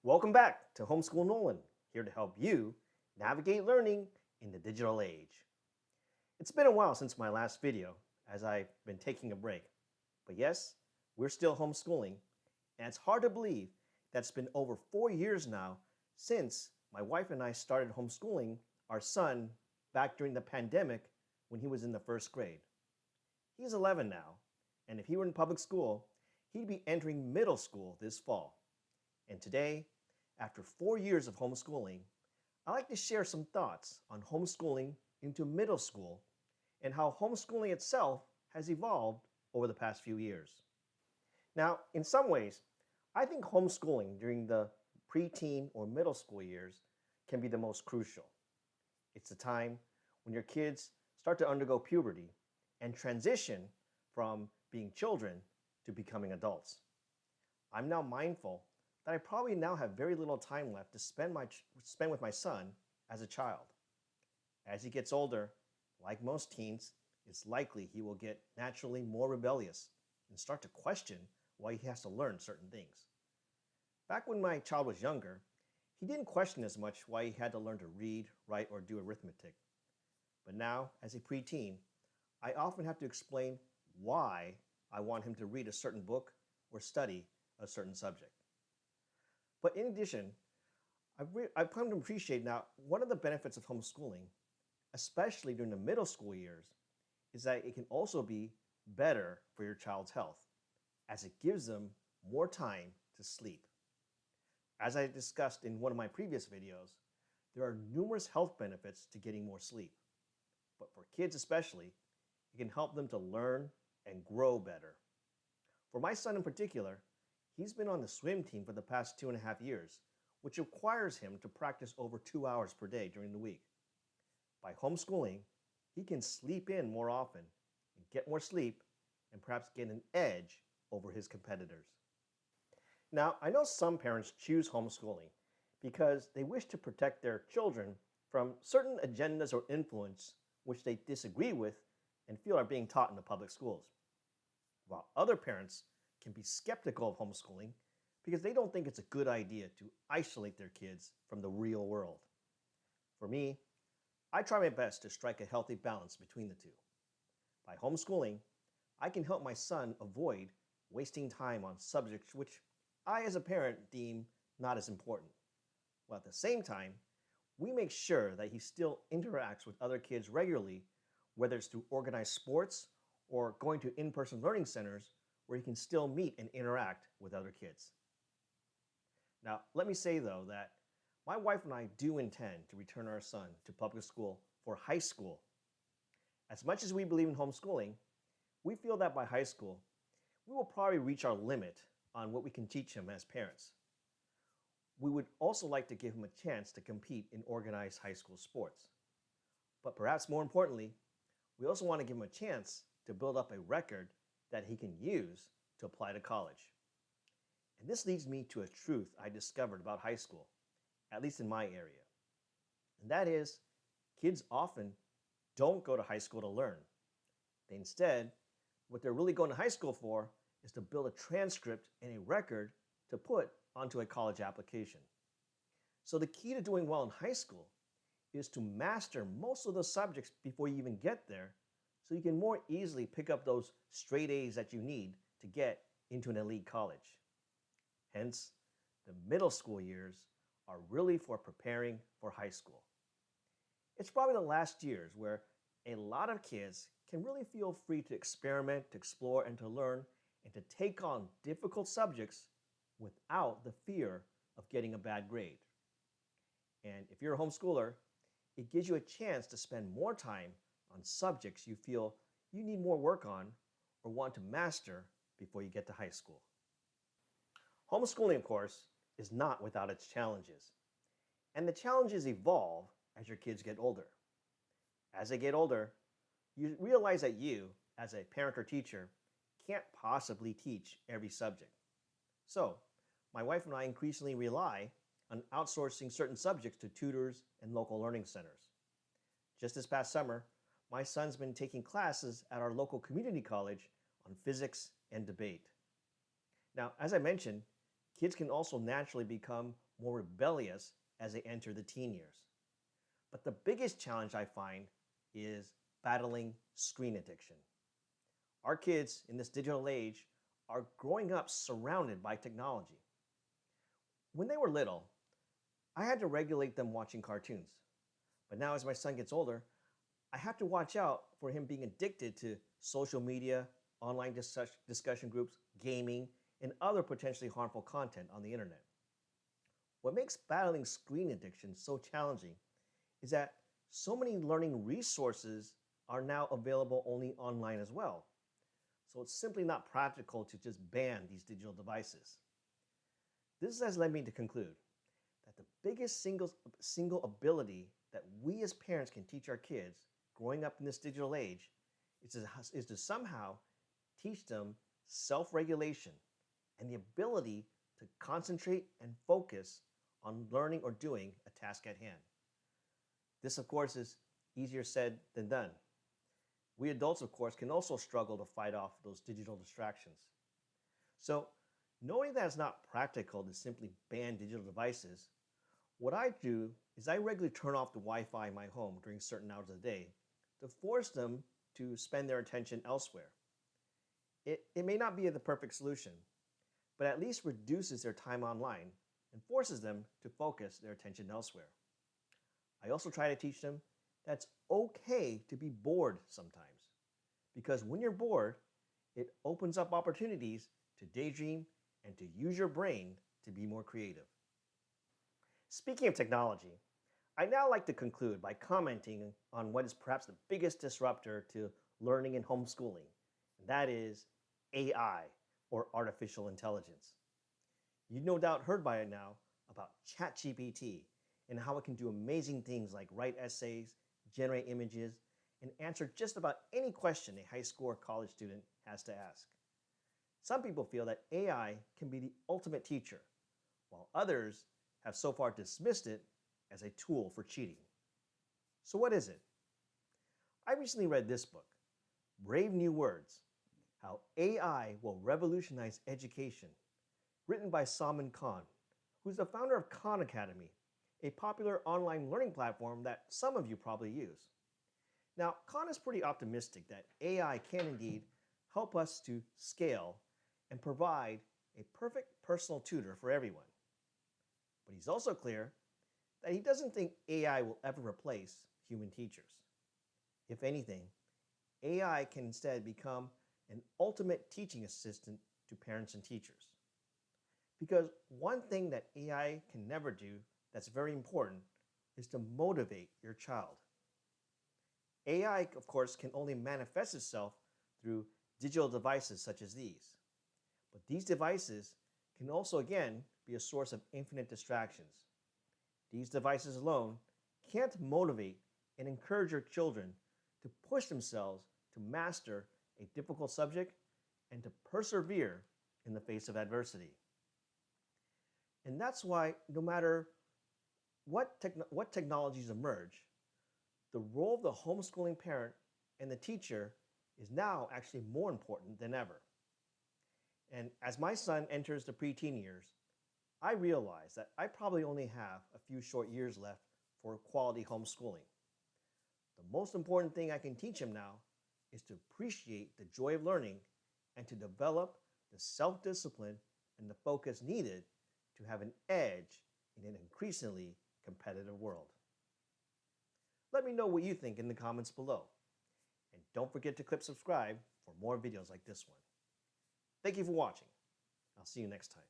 Welcome back to Homeschool Nolan, here to help you navigate learning in the digital age. It's been a while since my last video, as I've been taking a break. But yes, we're still homeschooling, and it's hard to believe that it's been over 4 years now since my wife and I started homeschooling our son back during the pandemic when he was in the first grade. He's 11 now, and if he were in public school, he'd be entering middle school this fall. And today, after 4 years of homeschooling, I'd like to share some thoughts on homeschooling into middle school and how homeschooling itself has evolved over the past few years. Now, in some ways, I think homeschooling during the preteen or middle school years can be the most crucial. It's the time when your kids start to undergo puberty and transition from being children to becoming adults. I'm now mindful that I probably now have very little time left to spend with my son as a child. As he gets older, like most teens, it's likely he will get naturally more rebellious and start to question why he has to learn certain things. Back when my child was younger, he didn't question as much why he had to learn to read, write, or do arithmetic. But now, as a preteen, I often have to explain why I want him to read a certain book or study a certain subject. But in addition, I've come to appreciate now one of the benefits of homeschooling, especially during the middle school years, is that it can also be better for your child's health, as it gives them more time to sleep. As I discussed in one of my previous videos, there are numerous health benefits to getting more sleep. But for kids especially, it can help them to learn and grow better. For my son in particular, he's been on the swim team for the past 2.5 years, which requires him to practice over 2 hours per day during the week. By homeschooling, he can sleep in more often and get more sleep and perhaps get an edge over his competitors. Now, I know some parents choose homeschooling because they wish to protect their children from certain agendas or influence which they disagree with and feel are being taught in the public schools, while other parents can be skeptical of homeschooling because they don't think it's a good idea to isolate their kids from the real world. For me, I try my best to strike a healthy balance between the two. By homeschooling, I can help my son avoid wasting time on subjects which I as a parent deem not as important, while at the same time, we make sure that he still interacts with other kids regularly, whether it's through organized sports or going to in-person learning centers where he can still meet and interact with other kids. Now, let me say though that my wife and I do intend to return our son to public school for high school. As much as we believe in homeschooling, we feel that by high school, we will probably reach our limit on what we can teach him as parents. We would also like to give him a chance to compete in organized high school sports. But perhaps more importantly, we also want to give him a chance to build up a record that he can use to apply to college. And this leads me to a truth I discovered about high school, at least in my area. And that is, kids often don't go to high school to learn. They instead, what they're really going to high school for is to build a transcript and a record to put onto a college application. So the key to doing well in high school is to master most of the subjects before you even get there, so you can more easily pick up those straight A's that you need to get into an elite college. Hence, the middle school years are really for preparing for high school. It's probably the last years where a lot of kids can really feel free to experiment, to explore, and to learn, and to take on difficult subjects without the fear of getting a bad grade. And if you're a homeschooler, it gives you a chance to spend more time on subjects you feel you need more work on or want to master before you get to high school. Homeschooling, of course, is not without its challenges. And the challenges evolve as your kids get older. As they get older, you realize that you, as a parent or teacher, can't possibly teach every subject. So, my wife and I increasingly rely on outsourcing certain subjects to tutors and local learning centers. Just this past summer, my son's been taking classes at our local community college on physics and debate. Now, as I mentioned, kids can also naturally become more rebellious as they enter the teen years. But the biggest challenge I find is battling screen addiction. Our kids in this digital age are growing up surrounded by technology. When they were little, I had to regulate them watching cartoons. But now, as my son gets older, I have to watch out for him being addicted to social media, online discussion groups, gaming, and other potentially harmful content on the internet. What makes battling screen addiction so challenging is that so many learning resources are now available only online as well. So it's simply not practical to just ban these digital devices. This has led me to conclude that the biggest single ability that we as parents can teach our kids growing up in this digital age is to somehow teach them self-regulation and the ability to concentrate and focus on learning or doing a task at hand. This, of course, is easier said than done. We adults, of course, can also struggle to fight off those digital distractions. So, knowing that it's not practical to simply ban digital devices, what I do is I regularly turn off the Wi-Fi in my home during certain hours of the day to force them to spend their attention elsewhere. It may not be the perfect solution, but at least reduces their time online and forces them to focus their attention elsewhere. I also try to teach them that it's okay to be bored sometimes, because when you're bored, it opens up opportunities to daydream and to use your brain to be more creative. Speaking of technology, I'd now like to conclude by commenting on what is perhaps the biggest disruptor to learning and homeschooling, and that is AI, or artificial intelligence. You've no doubt heard by it now about ChatGPT and how it can do amazing things like write essays, generate images, and answer just about any question a high school or college student has to ask. Some people feel that AI can be the ultimate teacher, while others have so far dismissed it as a tool for cheating. So what is it? I recently read this book, Brave New Words: How AI Will Revolutionize Education, written by Salman Khan, who's the founder of Khan Academy, a popular online learning platform that some of you probably use. Now, Khan is pretty optimistic that AI can indeed help us to scale and provide a perfect personal tutor for everyone. But he's also clear that he doesn't think AI will ever replace human teachers. If anything, AI can instead become an ultimate teaching assistant to parents and teachers. Because one thing that AI can never do that's very important is to motivate your child. AI, of course, can only manifest itself through digital devices such as these. But these devices can also, again, be a source of infinite distractions. These devices alone can't motivate and encourage your children to push themselves to master a difficult subject and to persevere in the face of adversity. And that's why no matter what technologies emerge, the role of the homeschooling parent and the teacher is now actually more important than ever. And as my son enters the preteen years, I realize that I probably only have a few short years left for quality homeschooling. The most important thing I can teach him now is to appreciate the joy of learning and to develop the self-discipline and the focus needed to have an edge in an increasingly competitive world. Let me know what you think in the comments below. And don't forget to click subscribe for more videos like this one. Thank you for watching. I'll see you next time.